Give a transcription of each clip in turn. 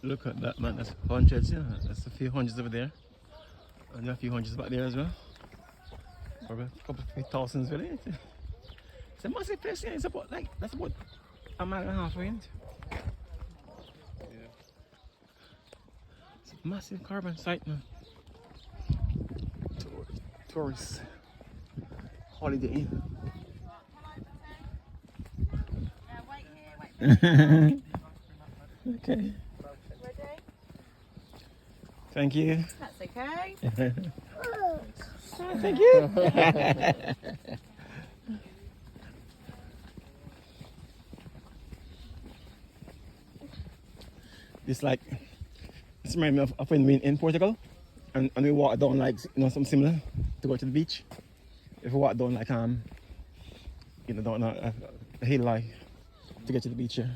Look at that, man. That's hundreds, yeah. That's a few hundreds over there. And there are a few hundreds back there as well. Probably a couple of thousands, really. It's a massive place, yeah. It's about like, that's about a mile and a half away, isn't it? Yeah. It's a massive caravan site, man. Tourist holiday inn. Okay. Thank you. That's okay. Thank you. It's like, it's reminds me of when we in Portugal and we walk down like, you know, something similar to go to the beach. If we walk down like, you know, down a hill like to get to the beach, yeah.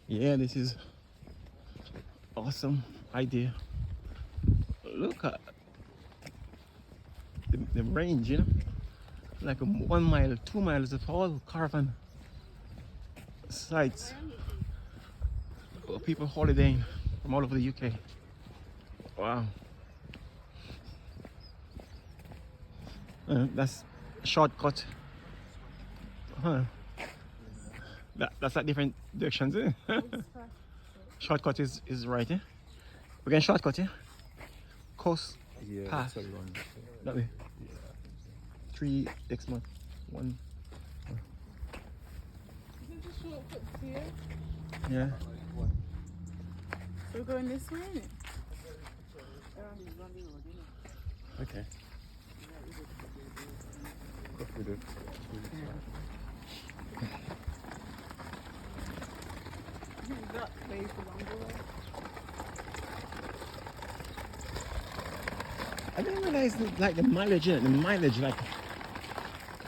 Yeah, this is awesome idea. Look at the range, you know, like 1 mile, 2 miles of all caravan sites. People holidaying from all over the UK. Wow. That's a shortcut. Huh. That's like different directions, eh? Shortcut is right, eh? We're getting shortcut, yeah? Coast path. That way. Yeah. 3 Exmouth. 1. Isn't the shortcut here? Yeah. So we're going this way, innit? Okay. That way is the longer way. I didn't realize like the mileage, yeah, the mileage like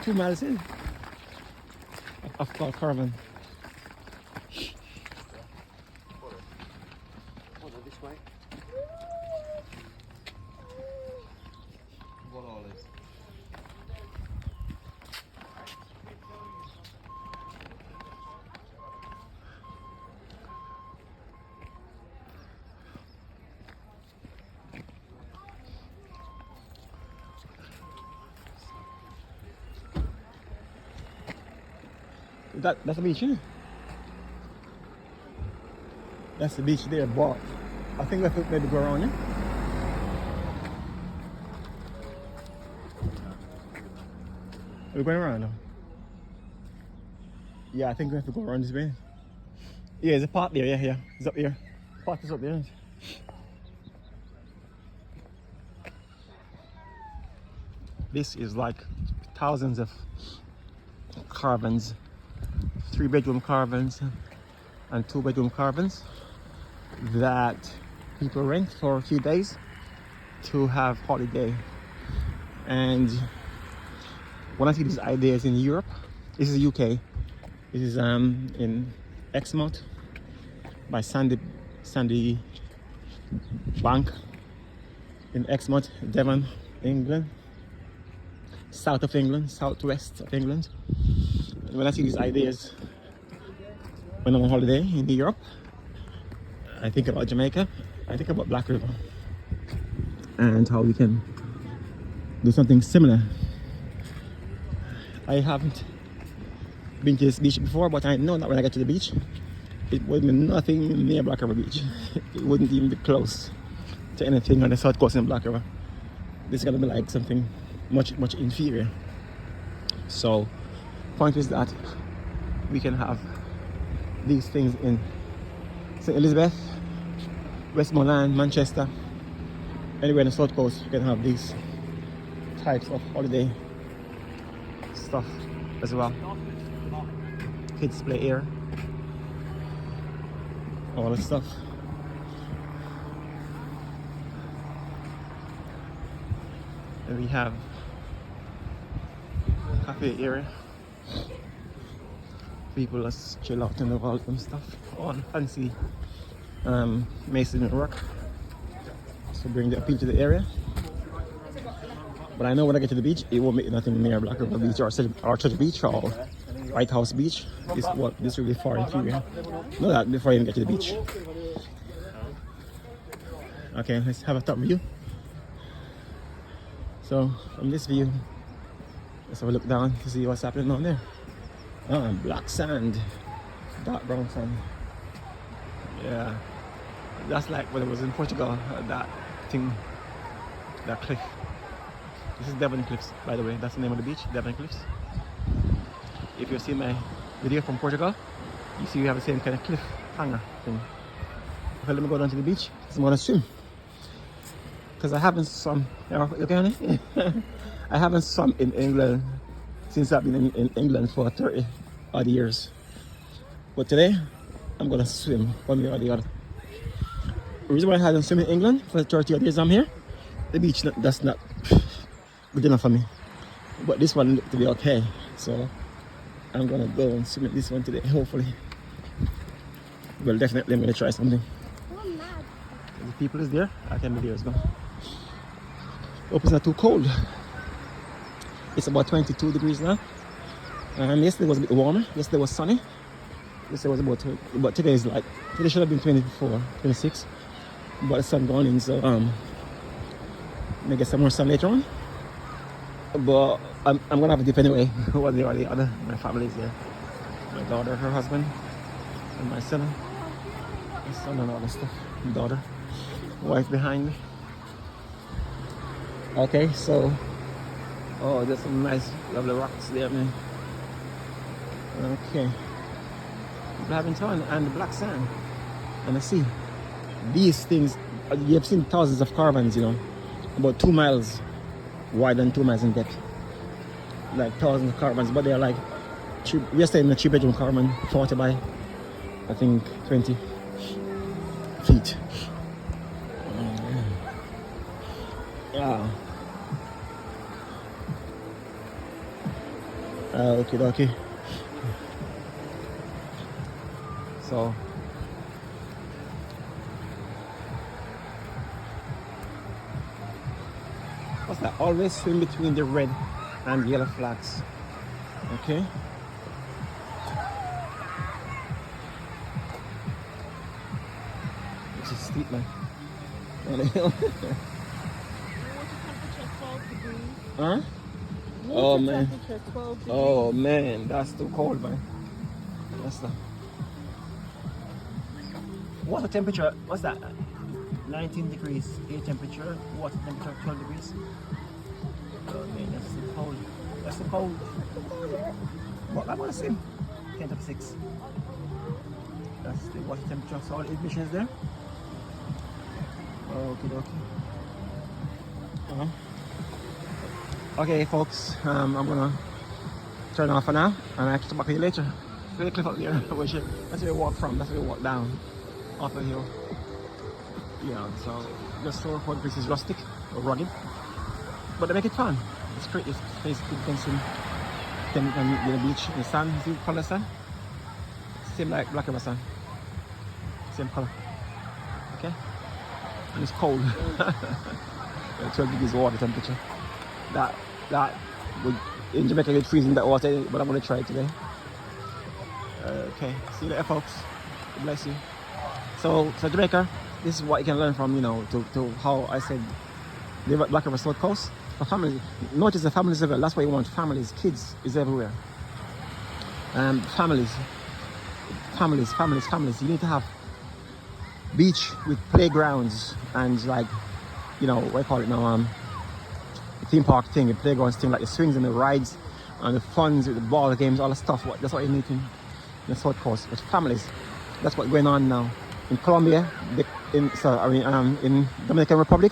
2 miles in of caravan. This way. What all is? That's the beach, isn't it? That's the beach there, but I think we have to maybe go around, yeah? Are we going around now? Yeah, I think we have to go around this way. Yeah, there's a park there, yeah. It's up here. Park is up there, isn't it? This is like thousands of caravans, 3-bedroom caravans and 2-bedroom caravans that people rent for a few days to have holiday. And when I see these ideas in Europe, this is UK. This is in Exmouth by Sandy Bank in Exmouth, Devon, England. South of England, southwest of England. And when I see these ideas when I'm on holiday in Europe, I think about Jamaica, I think about Black River and how we can do something similar. I haven't been to this beach before, but I know that when I get to the beach, it would be nothing near Black River Beach. It wouldn't even be close to anything on the south coast in Black River. This is gonna be like something much inferior. So point is that we can have these things in St. Elizabeth, Westmoreland, Manchester, anywhere in the south coast. You can have these types of holiday stuff as well. Kids play here, all the stuff. And we have cafe area. People just chill out and do all them stuff on fancy masonry work. So bring the appeal to the area. But I know when I get to the beach, it won't be nothing near Black River Beach or Church Beach or White House Beach. This will be far inferior. Know that before I even get to the beach. Okay, let's have a top view. So from this view, let's have a look down to see what's happening down there. Black sand, dark brown sand. Yeah, that's like when I was in Portugal. That thing, that cliff. This is Devon Cliffs, by the way. That's the name of the beach, Devon Cliffs. If you see my video from Portugal, you see we have the same kind of cliff hanger thing. Okay, let me go down to the beach. I'm gonna swim. Because I haven't swum. Look at it. I haven't swum in England since I've been in England for 30 odd years. But today, I'm gonna swim one way or the other. The reason why I haven't swum in England for the 30 odd years I'm here, the beach that's not good enough for me. But this one looked to be okay. So I'm gonna go and swim at this one today, hopefully. Well, definitely I'm gonna try something. The people is there, I can be there as well. Hope it's not too cold. It's about 22 degrees now. Yesterday was a bit warmer. Yesterday was sunny. Yesterday was about 20, but today is like, today should have been 24, 26. But the sun gone in, so maybe get some more sun later on. But I'm gonna have a dip anyway. One way or the other. My family is there. My daughter, her husband, and my son. My son and all that stuff. My daughter, wife behind me. Okay, so there's some nice, lovely rocks there, man. Okay, Blavinton and the black sand, and I see these things. You have seen thousands of caravans, you know, about 2 miles wide and 2 miles in depth, like thousands of caravans. But they're like, we're staying in a 3-bedroom caravan, 40 by, I think, 20 feet. Yeah. Okay. So what's that? Always swim between the red and yellow flags. Okay. This is steep, man. On the hill. Huh? Oh man. Oh man, that's too cold, man. That's the water temperature. What's that? 19 degrees. Air temperature. Water temperature 12 degrees. Oh man, that's too cold. That's too cold. What I want to swim. 10 to 6. That's the water temperature. So all the emissions there. Okay. Okay, folks, I'm gonna turn off for now, and I'll come back to you later. See the cliff up there, that's where we walk from, that's where we walk down, off the hill. Yeah, so just so one place is rustic, or rugged, but they make it fun. It's great, this place you can swim, you can meet the beach, the sun, see the color sun? Same like Black River sun, same color, okay? And it's cold, 12 degrees water temperature. That would in Jamaica get freezing that water, but I'm gonna try it today. Okay, see you later, folks. God bless you. So Jamaica, this is what you can learn from, you know, to how I said live at Black River South Coast. For families, notice the families everywhere. That's what you want. Families, kids is everywhere. Families. You need to have beach with playgrounds and, like, you know, what I call it now, theme park thing, the playgrounds thing, like the swings and the rides and the funds with the ball games, all the stuff. That's what you need in the South Coast. But families, that's what's going on now. In Colombia, in Dominican Republic,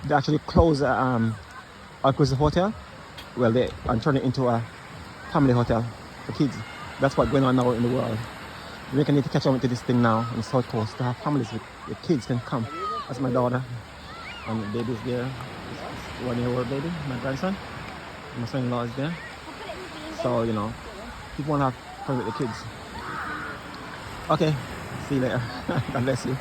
they actually closed Al-Quezon Hotel. Well, and turn it into a family hotel for kids. That's what's going on now in the world. Jamaica need to catch on to this thing now on the South Coast to have families with kids can come. That's my daughter, and the baby's there. 1-year-old baby, my grandson. My son-in-law is there. So, you know, people want to have fun with the kids. Okay, see you later. God bless you.